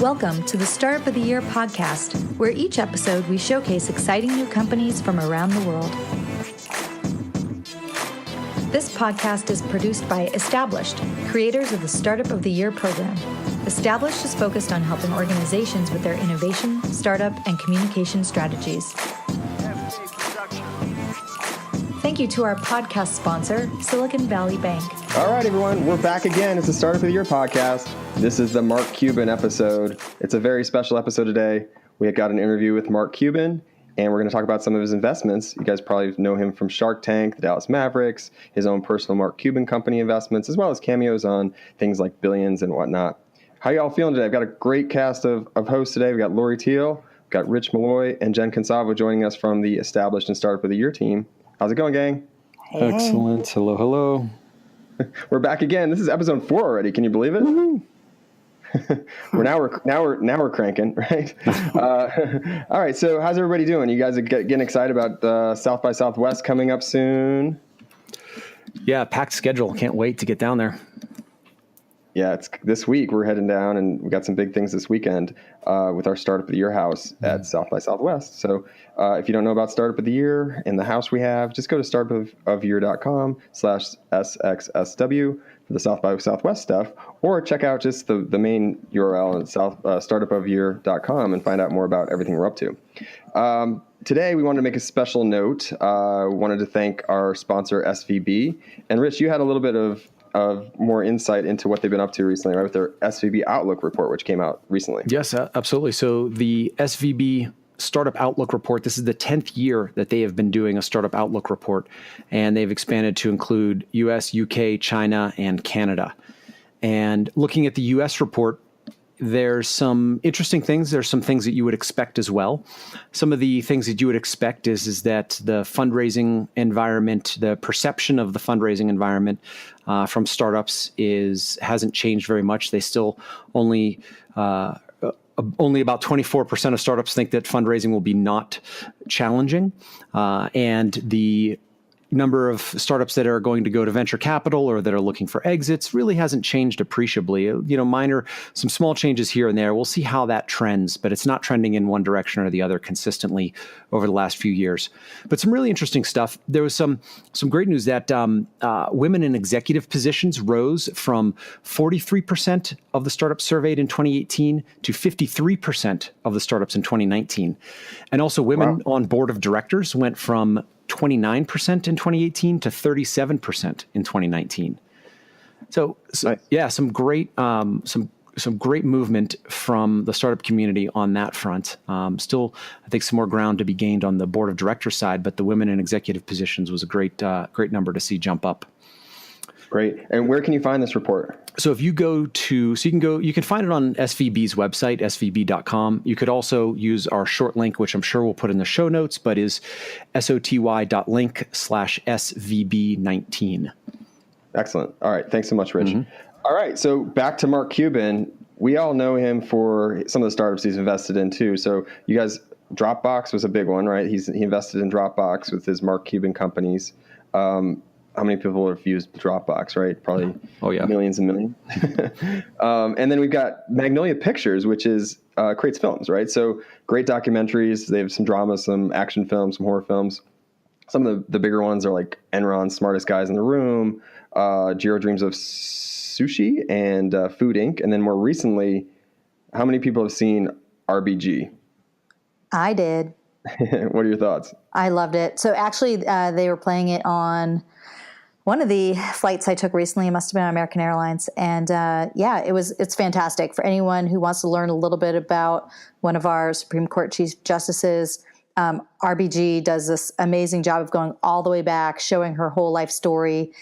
Welcome to the Startup of the Year podcast, where each episode we showcase exciting new companies from around the world. This podcast is produced by Established, creators of the Startup of the Year program. Established is focused on helping organizations with their innovation, startup, and communication strategies. Thank you to our podcast sponsor, Silicon Valley Bank. All right, everyone, we're back again. It's the Startup of the Year podcast. This is the Mark Cuban episode. It's a very special episode today. We got an interview with Mark Cuban, and we're going to talk about some of his investments. You guys probably know him from Shark Tank, the Dallas Mavericks, his own personal Mark Cuban company investments, as well as cameos on things like Billions and whatnot. How y'all feeling today? I've got a great cast of hosts today. We've got Lori Thiel, we've got Rich Maloy, and Jen Consalvo joining us from the Established and Startup of the Year team. How's it going, gang? Hey. Excellent. Hello, hello. We're back again. This is episode 4 already. Can you believe it? Woo-hoo. We're cranking, right? All right. So how's everybody doing? You guys are getting excited about South by Southwest coming up soon? Yeah, packed schedule. Can't wait to get down there. Yeah, it's this week. We're heading down, and we got some big things this weekend with our Startup of the Year house at South by Southwest. So if you don't know about Startup of the Year and the house we have, just go to startupofyear.com/SXSW for the South by Southwest stuff, or check out just the main URL at startupofyear.com and find out more about everything we're up to. Today, we wanted to make a special note. We wanted to thank our sponsor, SVB. And Rich, you had a little bit of more insight into what they've been up to recently, right, with their SVB Outlook report, which came out recently. Yes, absolutely. So the SVB Startup Outlook report, this is the 10th year that they have been doing a Startup Outlook report, and they've expanded to include US, UK, China, and Canada. And looking at the US report, there's some interesting things. There's some things that you would expect as well. Some of the things that you would expect is that the fundraising environment, the perception of the fundraising environment from startups hasn't changed very much. They still only about 24% of startups think that fundraising will be not challenging, and the number of startups that are going to go to venture capital or that are looking for exits really hasn't changed appreciably. Some small changes here and there. We'll see how that trends, but it's not trending in one direction or the other consistently over the last few years. But some really interesting stuff. There was some great news that women in executive positions rose from 43% of the startups surveyed in 2018 to 53% of the startups in 2019. And also women on board of directors went from 29% in 2018 to 37% in 2019. So nice. Yeah, some great movement from the startup community on that front. Still, I think some more ground to be gained on the board of directors side, but the women in executive positions was a great number to see jump up. Great. And where can you find this report? So if you go to, you can find it on SVB's website, svb.com. You could also use our short link, which I'm sure we'll put in the show notes, but is soty.link/SVB19. Excellent. All right. Thanks so much, Rich. Mm-hmm. All right. So back to Mark Cuban. We all know him for some of the startups he's invested in too. So you guys, Dropbox was a big one, right? He invested in Dropbox with his Mark Cuban companies. How many people have used Dropbox, right? Probably millions and millions. And then we've got Magnolia Pictures, which creates films, right? So great documentaries. They have some drama, some action films, some horror films. Some of the bigger ones are like Enron's Smartest Guys in the Room, Jiro Dreams of Sushi, and Food Inc. And then more recently, how many people have seen RBG? I did. What are your thoughts? I loved it. So actually, they were playing it on one of the flights I took recently. It must have been on American Airlines. And it's fantastic for anyone who wants to learn a little bit about one of our Supreme Court Chief Justices. RBG does this amazing job of going all the way back, showing her whole life story,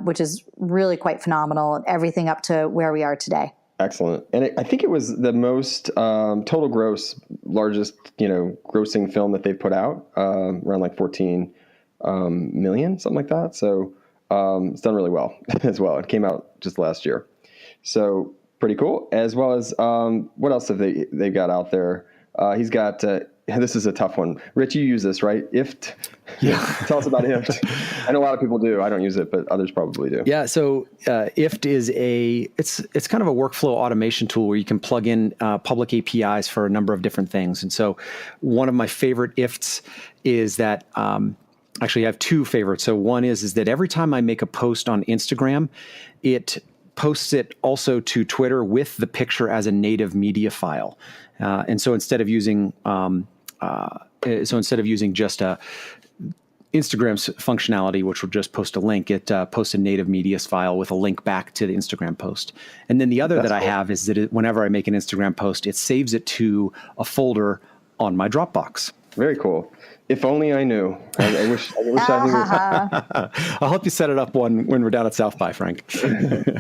which is really quite phenomenal, and everything up to where we are today. Excellent. And I think it was the most total largest, grossing film that they've put out, around like 14 million, something like that. So it's done really well as well. It came out just last year. So pretty cool. As well as what else have they've got out there? He's got this is a tough one. Rich, you use this, right? IFT. Yeah. Tell us about IFT. I know a lot of people do. I don't use it, but others probably do. Yeah. So IFT is it's kind of a workflow automation tool where you can plug in public APIs for a number of different things. And so one of my favorite IFTs is that, actually I have two favorites. So one is that every time I make a post on Instagram, it posts it also to Twitter with the picture as a native media file. And so instead of using just Instagram's functionality, which will just post a link, it posts a native media file with a link back to the Instagram post. And then the other that I have is that whenever I make an Instagram post, it saves it to a folder on my Dropbox. Very cool. If only I knew. I wish I knew. I'll help you set it up when we're down at South by, Frank.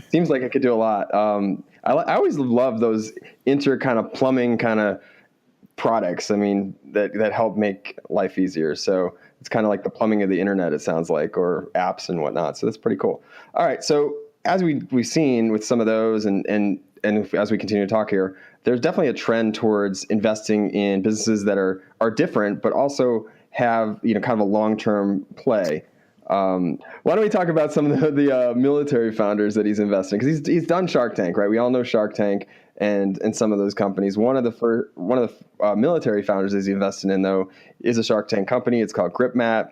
Seems like I could do a lot. I always love those kind of plumbing kind of products. I mean, that help make life easier. So it's kind of like the plumbing of the internet, it sounds like, or apps and whatnot. So that's pretty cool. All right. So as we've seen with some of those and as we continue to talk here, there's definitely a trend towards investing in businesses that are different, but also have, kind of a long-term play. Why don't we talk about some of the military founders that he's investing? Because he's done Shark Tank, right? We all know Shark Tank and some of those companies. One of the military founders that he's invested in, though, is a Shark Tank company. It's called GripMat.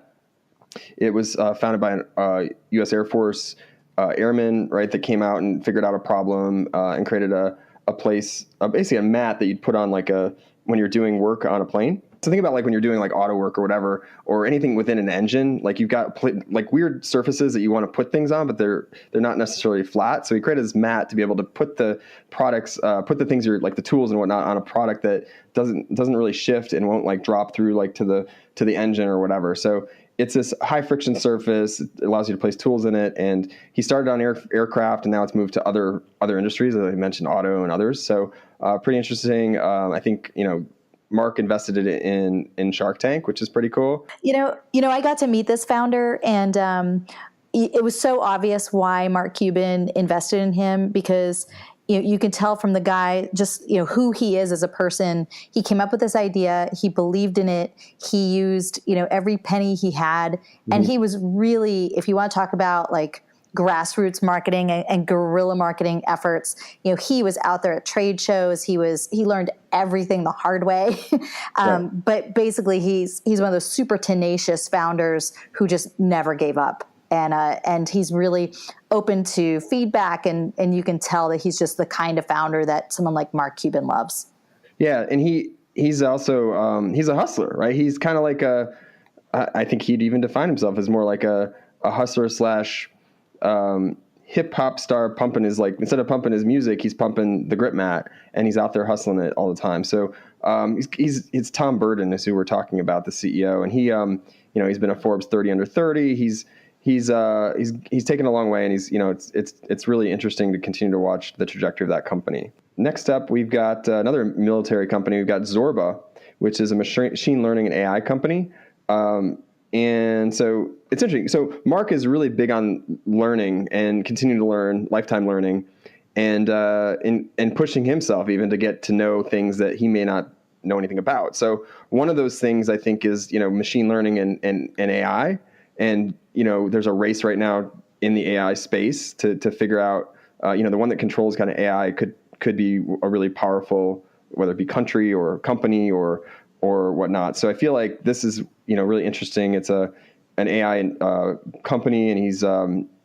It was founded by a U.S. Air Force airman, right, that came out and figured out a problem and created a place, basically a mat that you'd put on when you're doing work on a plane. So think about when you're doing auto work or whatever, or anything within an engine, you've got weird surfaces that you want to put things on, but they're not necessarily flat. So he created this mat to be able to put the products, put the things the tools and whatnot on a product that doesn't really shift and won't drop through to the engine or whatever. So it's this high friction surface. It allows you to place tools in it. And he started on aircraft, and now it's moved to other industries, as I mentioned, auto and others. So pretty interesting. I think, Mark invested it in Shark Tank, which is pretty cool. I got to meet this founder, and it was so obvious why Mark Cuban invested in him, because you can tell from the guy just who he is as a person. He came up with this idea. He believed in it. He used every penny he had, and he was really, if you want to talk about grassroots marketing and guerrilla marketing efforts, he was out there at trade shows. He learned everything the hard way. Right. But basically he's one of those super tenacious founders who just never gave up. And he's really open to feedback, and you can tell that he's just the kind of founder that someone like Mark Cuban loves. Yeah. And he's also, he's a hustler, right? He's kind of I think he'd even define himself as more like a hustler / hip hop star, pumping his instead of pumping his music, he's pumping the grip mat, and he's out there hustling it all the time. So it's Tom Burden is who we're talking about, the CEO, and he he's been a Forbes 30 under 30. He's taken a long way, and it's really interesting to continue to watch the trajectory of that company. Next up, we've got another military company. We've got Zorba, which is a machine learning and AI company. And so it's interesting. So Mark is really big on learning and continuing to learn, lifetime learning, and pushing himself even to get to know things that he may not know anything about. So one of those things I think is, machine learning and AI. And, there's a race right now in the AI space to figure out, the one that controls kind of AI could be a really powerful, whether it be country or company or whatnot. So I feel like this is, really interesting. It's an AI company, and he's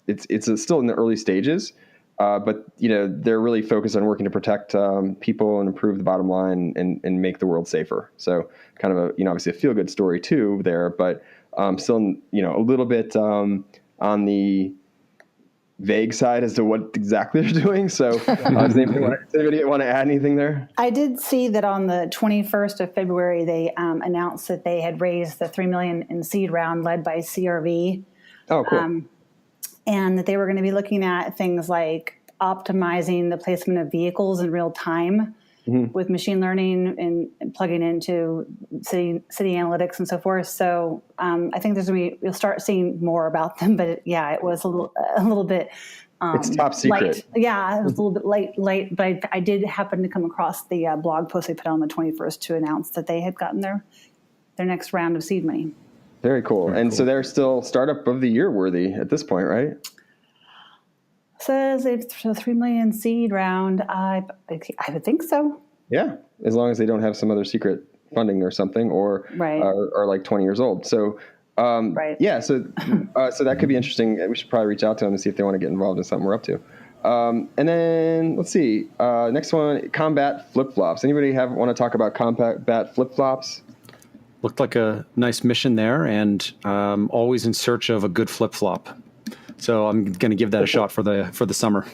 it's still in the early stages, but they're really focused on working to protect people and improve the bottom line and make the world safer. So kind of a obviously a feel good story too there, but still a little bit on the vague side as to what exactly they're doing. So does anybody want to add anything there? I did see that on the 21st of February, they announced that they had raised the $3 million in seed round led by CRV. Oh, cool. And that they were going to be looking at things like optimizing the placement of vehicles in real time with machine learning and plugging into city analytics and so forth. So I think you'll start seeing more about them. But it was a little bit It's top secret. Light. Yeah, it was a little bit late, but I did happen to come across the blog post they put out on the 21st to announce that they had gotten their next round of seed money. Very cool. So they're still startup of the year worthy at this point, right? Says it's a $3 million seed round. I would think so. Yeah, as long as they don't have some other secret funding or something, or are like 20 years old. So yeah, so that could be interesting. We should probably reach out to them and see if they want to get involved in something we're up to. And then let's see, next one, combat flip-flops. Anybody want to talk about combat flip-flops? Looked like a nice mission there, and always in search of a good flip-flop. So I'm going to give that a shot for the summer.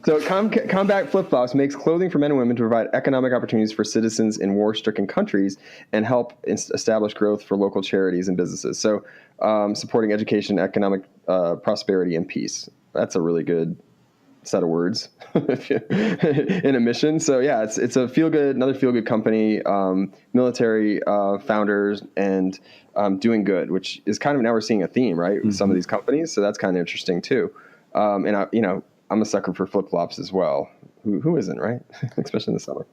So combat flip-flops makes clothing for men and women to provide economic opportunities for citizens in war-stricken countries and help establish growth for local charities and businesses. So supporting education, economic prosperity, and peace. That's a really good set of words in a mission. So yeah, it's another feel-good company, military founders, and doing good, which is kind of, now we're seeing a theme, right, with some of these companies. So that's kind of interesting too. And I'm a sucker for flip-flops as well. Who isn't, right? Especially in the summer.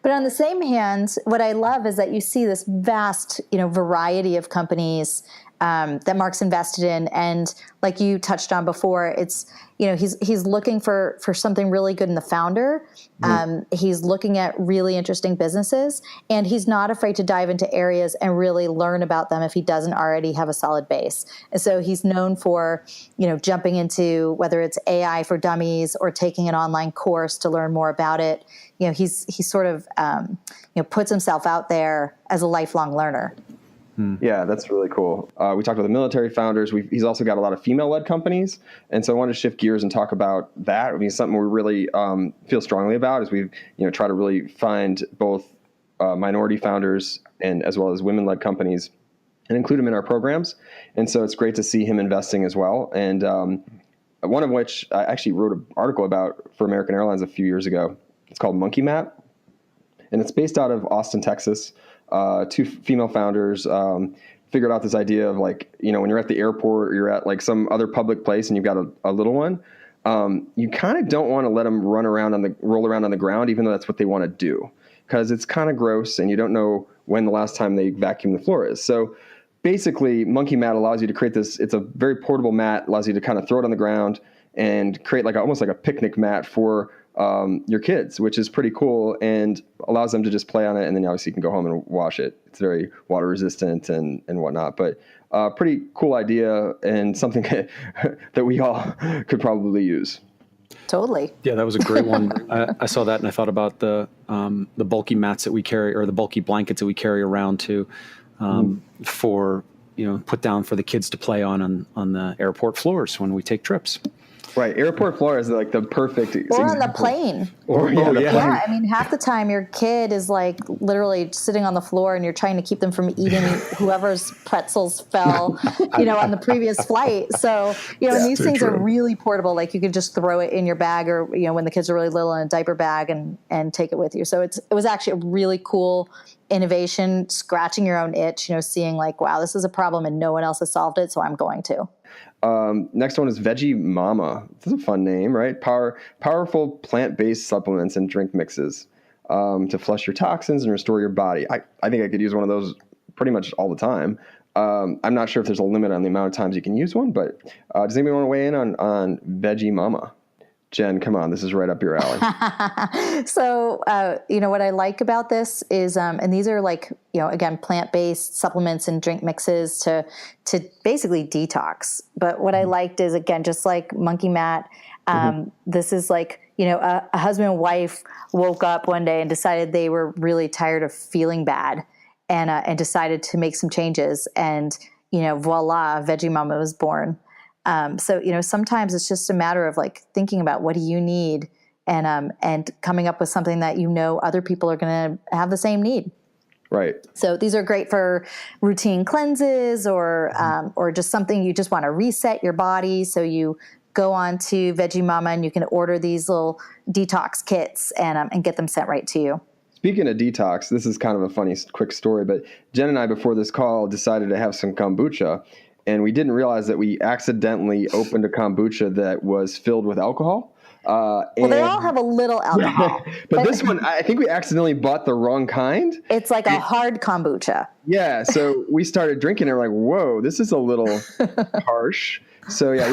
But on the same hand, what I love is that you see this vast, variety of companies that Mark's invested in, and like you touched on before, it's he's looking for something really good in the founder. He's looking at really interesting businesses, and he's not afraid to dive into areas and really learn about them if he doesn't already have a solid base. And so he's known for jumping into whether it's AI for dummies or taking an online course to learn more about it. He's sort of puts himself out there as a lifelong learner. Yeah, that's really cool. We talked about the military founders. He's also got a lot of female-led companies, and so I wanted to shift gears and talk about that. I mean, something we really feel strongly about is we try to really find both minority founders and as well as women-led companies and include them in our programs. And so it's great to see him investing as well. And one of which I actually wrote an article about for American Airlines a few years ago. It's called Monkey Mat, and it's based out of Austin, Texas. Two female founders figured out this idea of when you're at the airport or you're at like some other public place and you've got a little one, you kind of don't want to let them roll around on the ground, even though that's what they want to do, because it's kind of gross and you don't know when the last time they vacuumed the floor is. So basically, Monkey Mat allows you to create this. It's a very portable mat, allows you to kind of throw it on the ground and create almost like a picnic mat for your kids, which is pretty cool and allows them to just play on it. And then obviously you can go home and wash it. It's very water resistant and whatnot, but pretty cool idea and something that we all could probably use. Totally. Yeah, that was a great one. I saw that and I thought about the bulky mats that we carry, or the bulky blankets that we carry around for, put down for the kids to play on the airport floors when we take trips. Right. Airport floor is like the perfect example. Or on the plane. Yeah. I mean, half the time your kid is literally sitting on the floor and you're trying to keep them from eating whoever's pretzels fell, on the previous flight. So, and these things are really portable. Like you could just throw it in your bag or, when the kids are really little, in a diaper bag and take it with you. So it was actually a really cool innovation, scratching your own itch, seeing wow, this is a problem and no one else has solved it. So I'm going to. Next one is Veggie Mama. This is a fun name, right? Powerful plant-based supplements and drink mixes to flush your toxins and restore your body. I think I could use one of those pretty much all the time. I'm not sure if there's a limit on the amount of times you can use one, but does anybody want to weigh in on Veggie Mama? Jen, come on, this is right up your alley. So, what I like about this is, and these are again, plant-based supplements and drink mixes to basically detox. But what I liked is, again, just like Monkey Mat, this is a husband and wife woke up one day and decided they were really tired of feeling bad and decided to make some changes. And, voila, Veggie Mama was born. So, sometimes it's just a matter of thinking about what do you need and coming up with something that other people are going to have the same need. Right. So these are great for routine cleanses or just something you just want to reset your body. So you go on to Veggie Mama and you can order these little detox kits and get them sent right to you. Speaking of detox, this is kind of a funny quick story, but Jen and I before this call decided to have some kombucha. and we didn't realize that we accidentally opened a kombucha that was filled with alcohol. Well, they all have a little alcohol. but this one, I think we accidentally bought the wrong kind. It's like a hard kombucha. Yeah, so we started drinking and we're like, whoa, this is a little harsh. So yeah,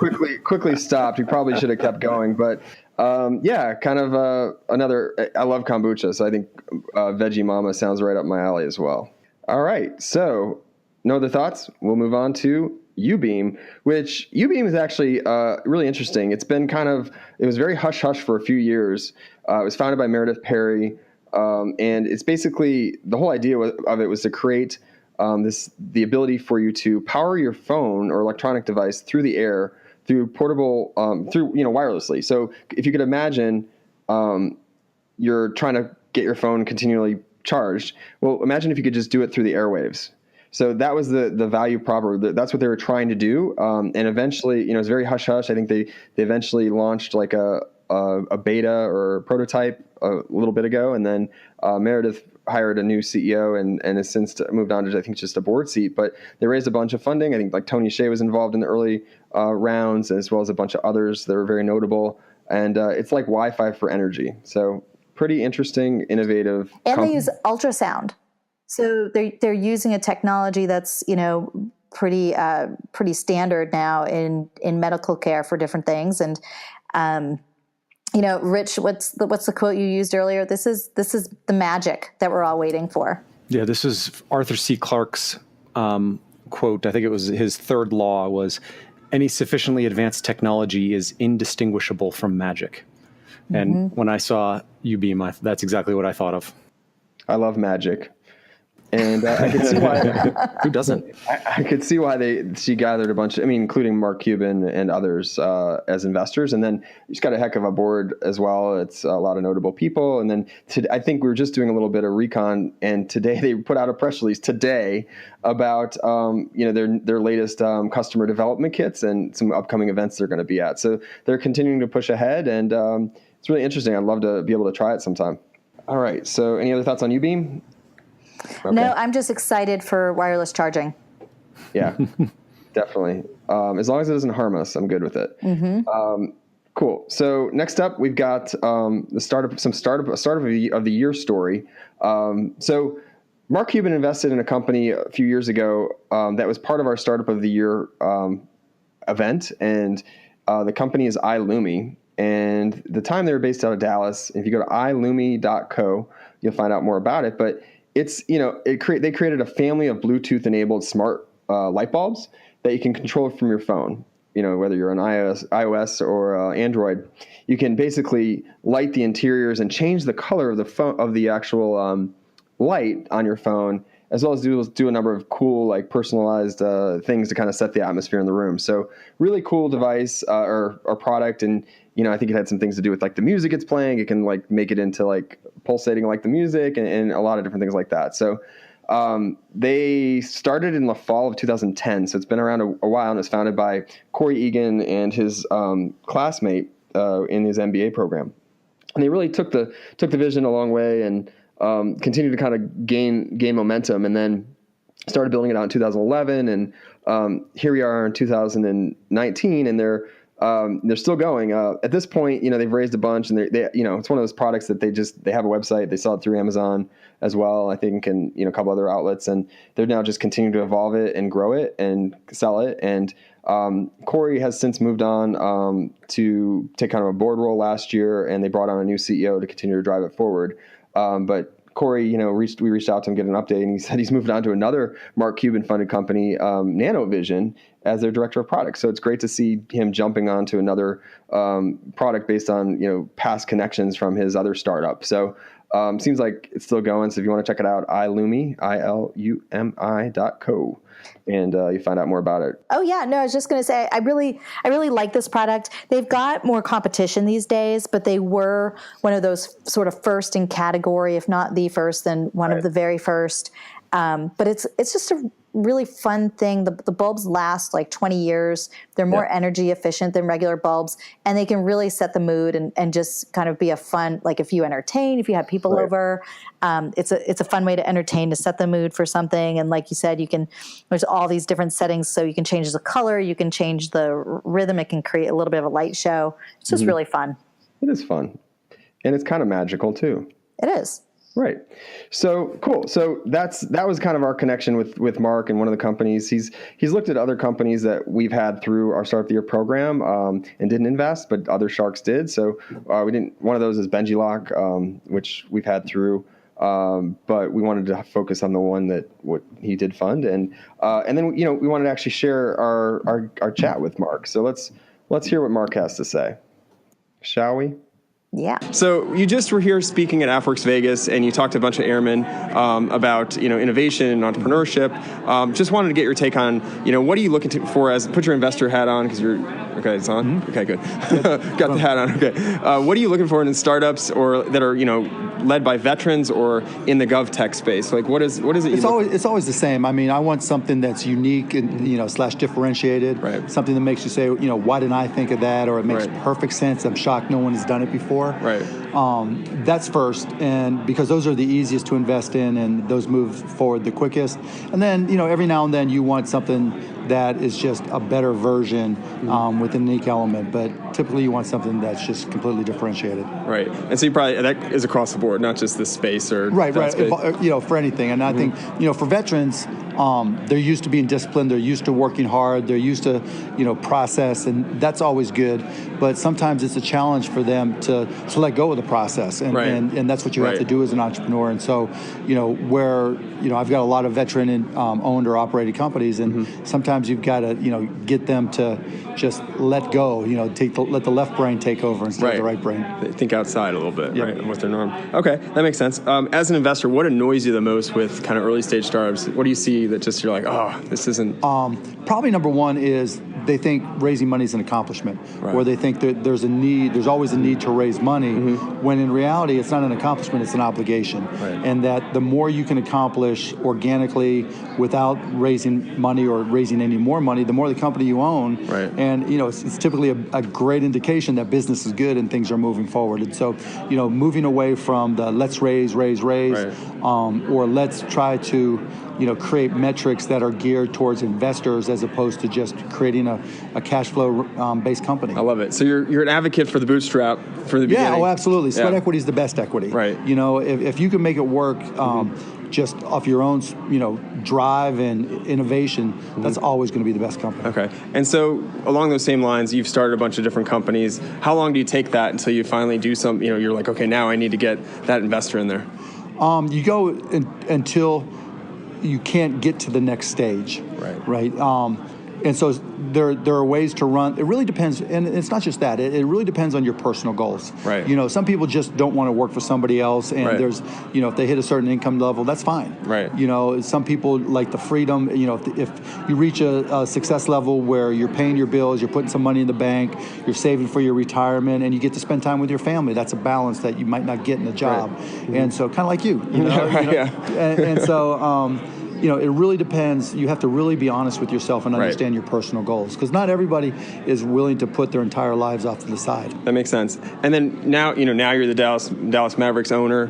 we quickly stopped. We probably should have kept going, but kind of another. I love kombucha, so I think Veggie Mama sounds right up my alley as well. All right, so no other thoughts? We'll move on to UBeam, which UBeam is actually really interesting. It's been it was very hush-hush for a few years. It was founded by Meredith Perry, and it's basically, the whole idea of it was to create the ability for you to power your phone or electronic device through the air, through portable, wirelessly. So if you could imagine you're trying to get your phone continually charged. Well, imagine if you could just do it through the airwaves. So that was the value proper. That's what they were trying to do. And eventually, it's very hush hush. I think they eventually launched like a beta or a prototype a little bit ago, and then Meredith hired a new CEO and has since moved on to, I think, just a board seat. But they raised a bunch of funding. I think like Tony Hsieh was involved in the early rounds, as well as a bunch of others that were very notable. And it's like Wi-Fi for energy. So pretty interesting, innovative. And they use ultrasound. So they're using a technology that's, pretty standard now in medical care for different things. And Rich, what's the quote you used earlier? This is the magic that we're all waiting for. Yeah, this is Arthur C. Clarke's quote. I think it was his third law was, any sufficiently advanced technology is indistinguishable from magic. And when I saw UBeam, that's exactly what I thought of. I love magic. And I could see why. Who doesn't? I could see why she gathered a bunch, including Mark Cuban and others as investors. And then she's got a heck of a board as well. It's a lot of notable people. And then I think we were just doing a little bit of recon. And today they put out a press release about their latest customer development kits and some upcoming events they're going to be at. So they're continuing to push ahead, and it's really interesting. I'd love to be able to try it sometime. All right. So any other thoughts on UBeam? Okay. No, I'm just excited for wireless charging. Yeah, definitely. As long as it doesn't harm us, I'm good with it. Cool. So next up, we've got a startup of the year story. So Mark Cuban invested in a company a few years ago that was part of our startup of the year event, and the company is iLumi. And the time they were based out of Dallas. If you go to ilumi.co, you'll find out more about it. But it's, they created a family of Bluetooth-enabled smart light bulbs that you can control from your phone. Whether you're on iOS or Android, you can basically light the interiors and change the color of the phone, of the actual light on your phone, as well as do a number of cool, like personalized things to kind of set the atmosphere in the room. So really cool device or product. And, I think it had some things to do with like the music it's playing. It can like make it into like pulsating like the music and a lot of different things like that. So they started in the fall of 2010. So it's been around a while, and it's founded by Corey Egan and his classmate in his MBA program. And they really took the vision a long way and continued to kind of gain momentum, and then started building it out in 2011. And here we are in 2019, and they're still going. At this point, they've raised a bunch, and they it's one of those products that they have a website. They sell it through Amazon as well, I think, and a couple other outlets, and they're now just continuing to evolve it and grow it and sell it. And Corey has since moved on to take kind of a board role last year, and they brought on a new CEO to continue to drive it forward. But Corey, we reached out to him to get an update, and he said he's moved on to another Mark Cuban funded company, NanoVision, as their director of product. So it's great to see him jumping onto another product based on past connections from his other startup. So seems like it's still going. So if you want to check it out, ilumi, ilumi.co. And you find out more about it. Oh yeah, no, I was just going to say, I really like this product. They've got more competition these days, but they were one of those sort of first in category, if not the first, then one of the very first. But it's just a really fun thing. The bulbs last like 20 years. They're more energy efficient than regular bulbs, and they can really set the mood and just kind of be a fun, like if you entertain, if you have people over, it's a fun way to entertain, to set the mood for something. And like you said, there's all these different settings, so you can change the color, you can change the rhythm, it can create a little bit of a light show. It's just really fun. It is fun. And it's kind of magical too. It is. Right. So cool. So that was kind of our connection with Mark and one of the companies. He's looked at other companies that we've had through our Startup of the Year program and didn't invest, but other sharks did. So we didn't. One of those is Veggie Mama, which we've had through, but we wanted to focus on the one that what he did fund, and then we wanted to actually share our chat with Mark. So let's hear what Mark has to say, shall we? Yeah. So you just were here speaking at AFWorks Vegas, and you talked to a bunch of airmen about innovation and entrepreneurship. Just wanted to get your take on what are you looking for as put your investor hat on because you're okay. It's on. Mm-hmm. Okay, good. Got the hat on. Okay. What are you looking for in startups or that are led by veterans or in the gov tech space? Like what is it? It's always the same. I mean, I want something that's unique and / differentiated. Right. Something that makes you say, why didn't I think of that? Or it makes perfect sense. I'm shocked no one has done it before. Right. That's first, and because those are the easiest to invest in, and those move forward the quickest. And then, every now and then you want something that is just a better version with a unique element. But typically you want something that's just completely differentiated. Right. And so you probably, that is across the board, not just this space or right. Space. For anything. And I think, for veterans, they're used to being disciplined. They're used to working hard. They're used to, process, and that's always good. But sometimes it's a challenge for them to let go of the process, and that's what you have to do as an entrepreneur. And so, where I've got a lot of veteran owned or operated companies, and sometimes you've got to get them to just let go. Let the left brain take over instead of the right brain. They think outside a little bit, right? What's their norm? Okay, that makes sense. As an investor, what annoys you the most with kind of early stage startups? What do you see that just you're like, oh, this isn't? Probably number one is they think raising money is an accomplishment, or they think that there's always a need to raise money, when in reality it's not an accomplishment, it's an obligation. And that the more you can accomplish organically without raising money or raising any more money, the more the company you own. And it's typically a great indication that business is good and things are moving forward. And so moving away from the let's raise, or let's try to create metrics that are geared towards investors as opposed to just creating a cash flow based company. I love it. So you're an advocate for the bootstrap for the beginning. Yeah, absolutely. Sweat equity is the best equity. Right. If you can make it work just off your own, drive and innovation, that's always going to be the best company. Okay. And so along those same lines, you've started a bunch of different companies. How long do you take that until you finally do some, you're like, okay, now I need to get that investor in there? You go until you can't get to the next stage. Right. And so there are ways to run. It really depends, and it's not just that. It really depends on your personal goals. Right. Some people just don't want to work for somebody else, and there's, if they hit a certain income level, that's fine. Right. Some people like the freedom. If you reach a success level where you're paying your bills, you're putting some money in the bank, you're saving for your retirement, and you get to spend time with your family. That's a balance that you might not get in a job. And so, kind of like you. And so. It really depends. You have to really be honest with yourself and understand your personal goals, because not everybody is willing to put their entire lives off to the side. That makes sense. And then now you're the Dallas Mavericks owner.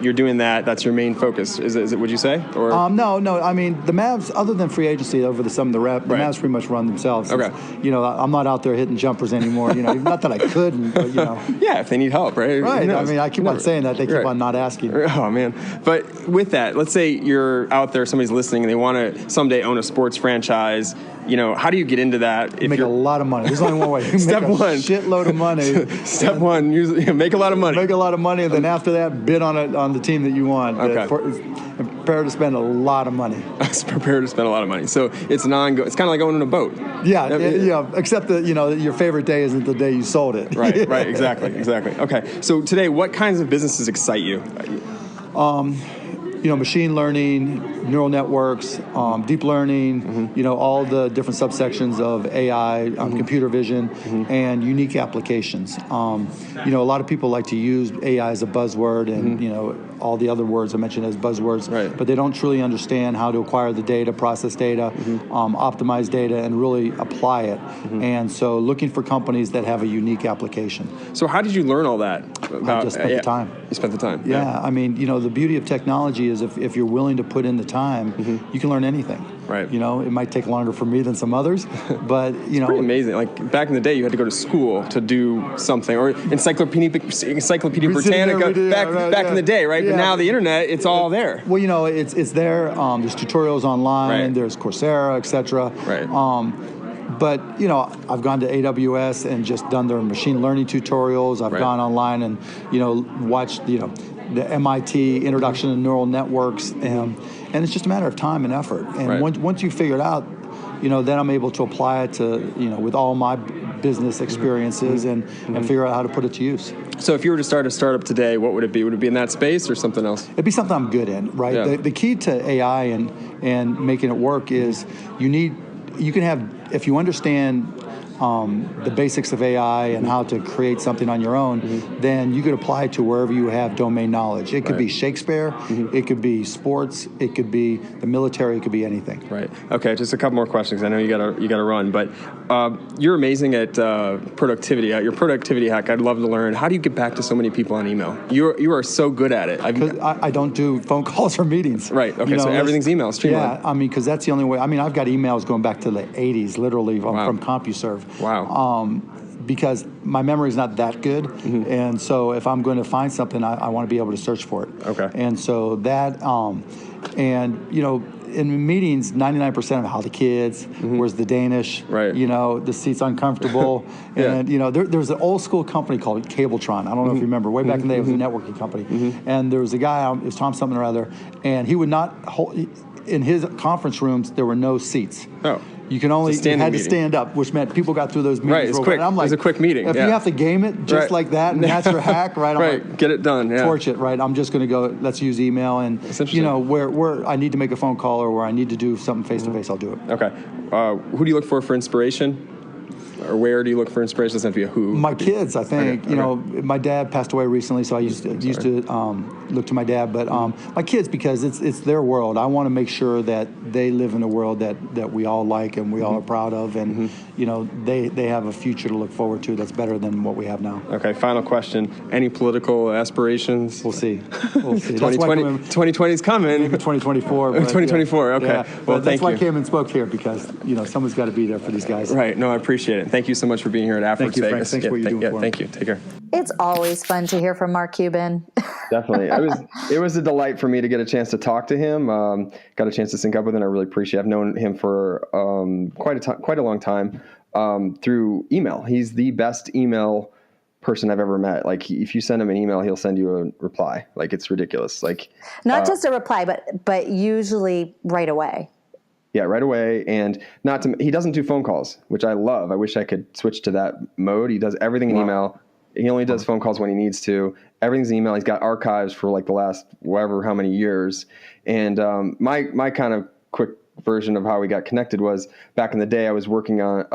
You're doing that. That's your main focus. Is it? Would you say? Or no. I mean, the Mavs, other than free agency over the Mavs pretty much run themselves. Okay. I'm not out there hitting jumpers anymore. Not that I couldn't, but Yeah, if they need help, right? Right. I mean, I keep on saying that. They keep on not asking. Oh man. But with that, let's say you're out there, somebody's listening, and they want to someday own a sports franchise. How do you get into that? Make a lot of money. There's only one way. Step one. Shitload of money. Step one, make a lot of money. Make a lot of money, and then after that, bid on the team that you want. Okay. Prepare to spend a lot of money. Prepare to spend a lot of money. So it's an ongoing. It's kind of like owning a boat. Yeah. Except that your favorite day isn't the day you sold it. Right. Right. Exactly. Okay. So today, what kinds of businesses excite you? Machine learning, neural networks, deep learning, all the different subsections of AI, computer vision, and unique applications. A lot of people like to use AI as a buzzword, and all the other words I mentioned as buzzwords, Right. but they don't truly understand how to acquire the data, process data, optimize data, and really apply it. And so looking for companies that have a unique application. So how did you learn all that? I just spent the time. You spent the time. Yeah, I mean, the beauty of technology is if you're willing to put in the time, you can learn anything. Right. It might take longer for me than some others, but Pretty amazing. Like back in the day, you had to go to school to do something, or Encyclopedia Britannica back in the day, right? Yeah. But now the internet, it's all there. Well, it's there. There's tutorials online. Right. There's Coursera, etc. Right. But I've gone to AWS and just done their machine learning tutorials. I've gone online and watched the MIT Introduction to Neural Networks, and it's just a matter of time and effort. And once you figure it out, then I'm able to apply it to with all my business experiences and figure out how to put it to use. So if you were to start a startup today, what would it be? Would it be in that space or something else? It'd be something I'm good in, right? Yeah. The key to AI and making it work is if you understand the basics of AI and how to create something on your own, then you could apply it to wherever you have domain knowledge. It could be Shakespeare, it could be sports, it could be the military, it could be anything. Right. Okay. Just a couple more questions. I know you gotta run, but you're amazing at productivity. Your productivity hack, I'd love to learn. How do you get back to so many people on email? You are so good at it. Because I don't do phone calls or meetings. Right. Okay. So everything's email, streamlined. Yeah. Because that's the only way. I've got emails going back to the 80s, literally from CompuServe. Wow. Because my memory is not that good, and so if I'm going to find something, I want to be able to search for it. Okay. And so that, in meetings, 99% of how the kids, where's the Danish, right? The seat's uncomfortable, and there's an old school company called Cabletron. I don't know if you remember. Way back in the day, it was a networking company, and there was a guy, it was Tom something or other, and he would not hold. In his conference rooms, there were no seats. Oh. You had to stand up, which meant people got through those meetings. Right, it's quick. And I'm like, it was a quick meeting. If you have to game it just like that, and that's your hack, right? I'm right, like, get it done. Yeah. Torch it, right? I'm just going to go. Let's use email, and where I need to make a phone call or where I need to do something face to face, I'll do it. Okay. Who do you look for inspiration? Or where do you look for inspiration? Doesn't have to be a who. My kids, I think. Okay. My dad passed away recently, so I used to look to my dad. But my kids, because it's their world. I want to make sure that they live in a world that we all like and we all are proud of, and they have a future to look forward to that's better than what we have now. Okay. Final question. Any political aspirations? We'll see. 2020 is coming. Maybe 2024. 2024. Okay. Yeah. Well, that's why I came and spoke here, because someone's got to be there for these guys. Right. No, I appreciate it. Thank you so much for being here at Afterwards Thank you, Vegas. Frank. Thanks for what you're doing for me. Thank you. Take care. It's always fun to hear from Mark Cuban. Definitely. It was a delight for me to get a chance to talk to him. Got a chance to sync up with him. I really appreciate it. I've known him for quite a long time through email. He's the best email person I've ever met. Like, if you send him an email, he'll send you a reply. Like, it's ridiculous. Like, not just a reply, but usually right away. Yeah, right away. And he doesn't do phone calls, which I love. I wish I could switch to that mode. He does everything in email. He only does phone calls when he needs to. Everything's email. He's got archives for like the last how many years. And my kind of quick version of how we got connected was, back in the day, I was working on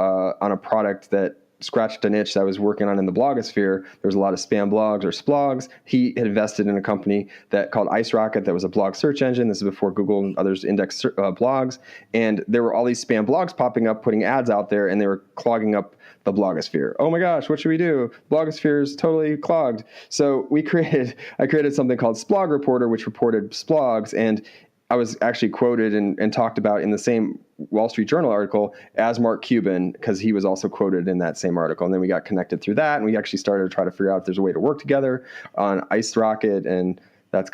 a product that scratched an itch that I was working on in the blogosphere. There was a lot of spam blogs or splogs. He had invested in a company called IceRocket that was a blog search engine. This is before Google and others indexed blogs. And there were all these spam blogs popping up, putting ads out there, and they were clogging up the blogosphere. Oh my gosh, what should we do? Blogosphere is totally clogged. So I created something called Splog Reporter, which reported splogs. And I was actually quoted and talked about in the same Wall Street Journal article as Mark Cuban, because he was also quoted in that same article. And then we got connected through that, and we actually started to try to figure out if there's a way to work together on IceRocket. And that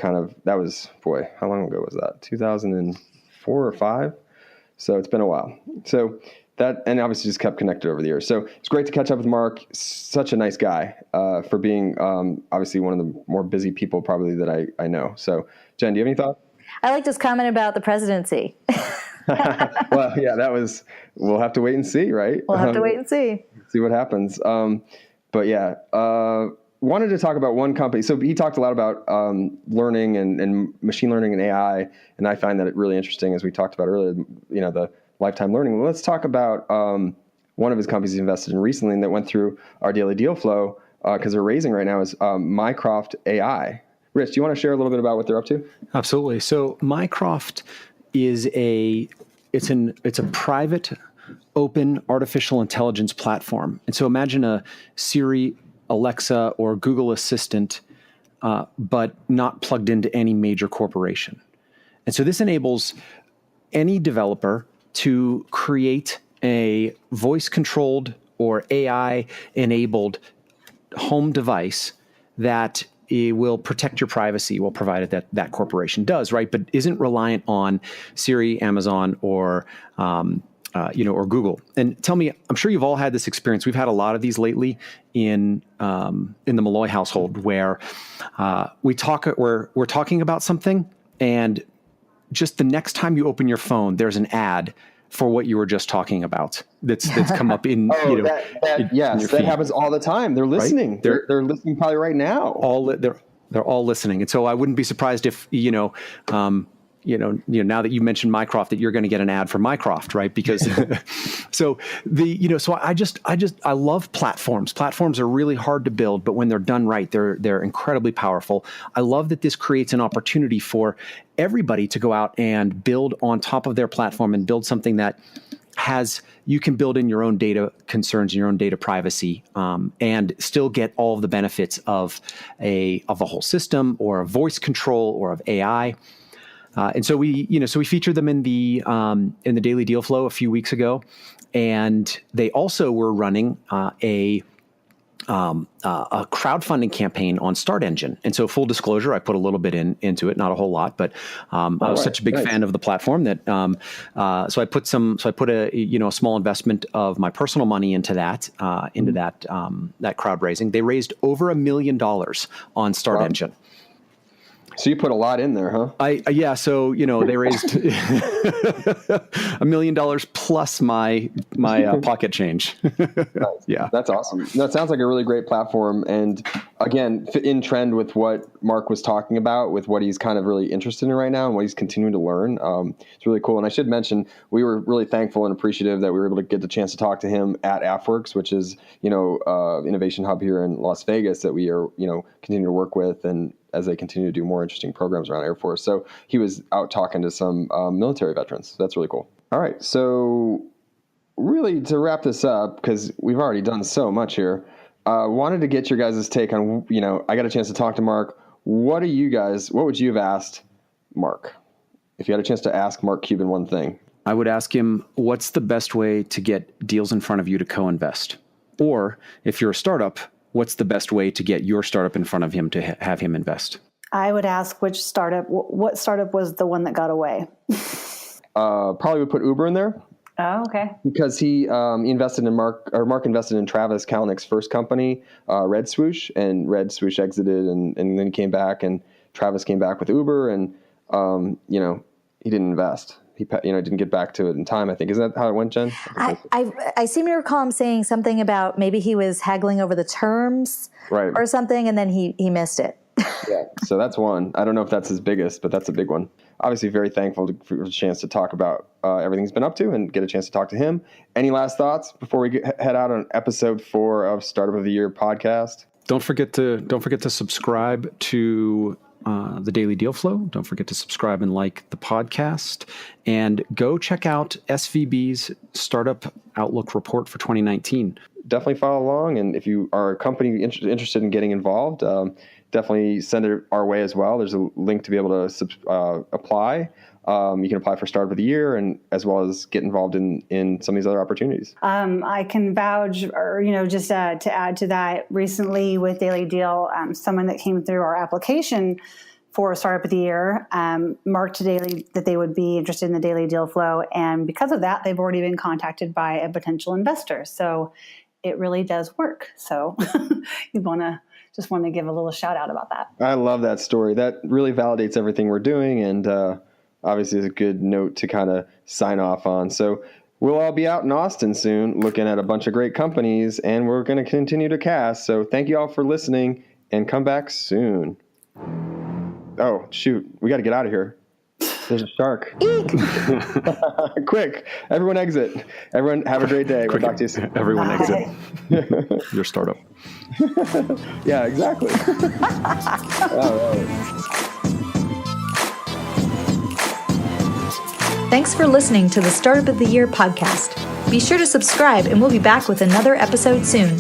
was, how long ago was that? 2004 or 5? So it's been a while. So that, and obviously just kept connected over the years. So it's great to catch up with Mark. Such a nice guy for being obviously one of the more busy people probably that I know. So Jen, do you have any thoughts? I liked his comment about the presidency. Well, yeah, we'll have to wait and see, right? We'll have to wait and see. See what happens. But yeah, wanted to talk about one company. So he talked a lot about learning and machine learning and AI, and I find that really interesting, as we talked about earlier, the lifetime learning. Well, let's talk about one of his companies he's invested in recently and that went through our daily deal flow, because they're raising right now, is Mycroft AI. Rich, do you want to share a little bit about what they're up to? Absolutely. So Mycroft is it's a private, open artificial intelligence platform. And so imagine a Siri, Alexa, or Google Assistant, but not plugged into any major corporation. And so this enables any developer to create a voice-controlled or AI-enabled home device that it will protect your privacy, well, provided that that corporation does, right? But isn't reliant on Siri, Amazon, or or Google. And tell me, I'm sure you've all had this experience. We've had a lot of these lately in the Maloy household, where we're talking about something, and just the next time you open your phone, there's an ad for what you were just talking about that's come up in yes, that happens all the time. They're listening. Right? They're listening probably right now. They're all listening, and so I wouldn't be surprised if now that you mentioned Mycroft, that you're going to get an ad for Mycroft, right? Because I love platforms. Platforms are really hard to build, but when they're done right, they're incredibly powerful. I love that this creates an opportunity for everybody to go out and build on top of their platform and build something that you can build in your own data concerns, your own data privacy, and still get all of the benefits of a whole system, or a voice control, or of AI. And so we featured them in the Daily Deal Flow a few weeks ago, and they also were running a crowdfunding campaign on Start Engine. And so, full disclosure, I put a little bit into it, not a whole lot, but I was such a big fan of the platform that so I put a small investment of my personal money into that crowd raising. They raised over $1 million on Start Engine. So you put a lot in there, huh? So they raised $1 million plus my pocket change. Yeah, that's awesome. That sounds like a really great platform, and again, in trend with what Mark was talking about, with what he's kind of really interested in right now and what he's continuing to learn. It's really cool. And I should mention, we were really thankful and appreciative that we were able to get the chance to talk to him at AFWorks, which is innovation hub here in Las Vegas that we are continue to work with, and as they continue to do more interesting programs around Air Force. So he was out talking to some military veterans. That's really cool. All right. So really, to wrap this up, because we've already done so much here, wanted to get your guys' take on, I got a chance to talk to Mark. What would you have asked Mark if you had a chance to ask Mark Cuban one thing? I would ask him, what's the best way to get deals in front of you to co-invest? Or if you're a startup, what's the best way to get your startup in front of him to have him invest? I would ask what startup was the one that got away? Probably would put Uber in there. Oh, okay. Because he invested in Mark invested in Travis Kalanick's first company, Red Swoosh, and Red Swoosh exited, and then came back, and Travis came back with Uber, and he didn't invest. He didn't get back to it in time, I think. Isn't that how it went, Jen? I seem to recall him saying something about maybe he was haggling over the terms or something, and then he missed it. Yeah, so that's one. I don't know if that's his biggest, but that's a big one. Obviously, very thankful for the chance to talk about everything he's been up to and get a chance to talk to him. Any last thoughts before we head out on episode 4 of Startup of the Year podcast? Don't forget to subscribe to the Daily Deal Flow. Don't forget to subscribe and like the podcast, and go check out SVB's Startup Outlook Report for 2019. Definitely follow along, and if you are a company interested in getting involved, definitely send it our way as well. There's a link to be able to apply. You can apply for Startup of the Year, and as well as get involved in some of these other opportunities. I can vouch, or just to add to that, recently with Daily Deal, someone that came through our application for Startup of the Year marked that they would be interested in the Daily Deal Flow, and because of that, they've already been contacted by a potential investor. So it really does work. So you just want to give a little shout out about that. I love that story. That really validates everything we're doing, and obviously is a good note to kind of sign off on. So we'll all be out in Austin soon looking at a bunch of great companies, and we're going to continue to cast. So thank you all for listening, and come back soon. Oh, shoot. We got to get out of here. There's a shark. Quick, everyone exit. Everyone have a great day. We'll talk to you soon. Everyone exit your startup. Yeah, exactly. All right. Thanks for listening to the Startup of the Year podcast. Be sure to subscribe and we'll be back with another episode soon.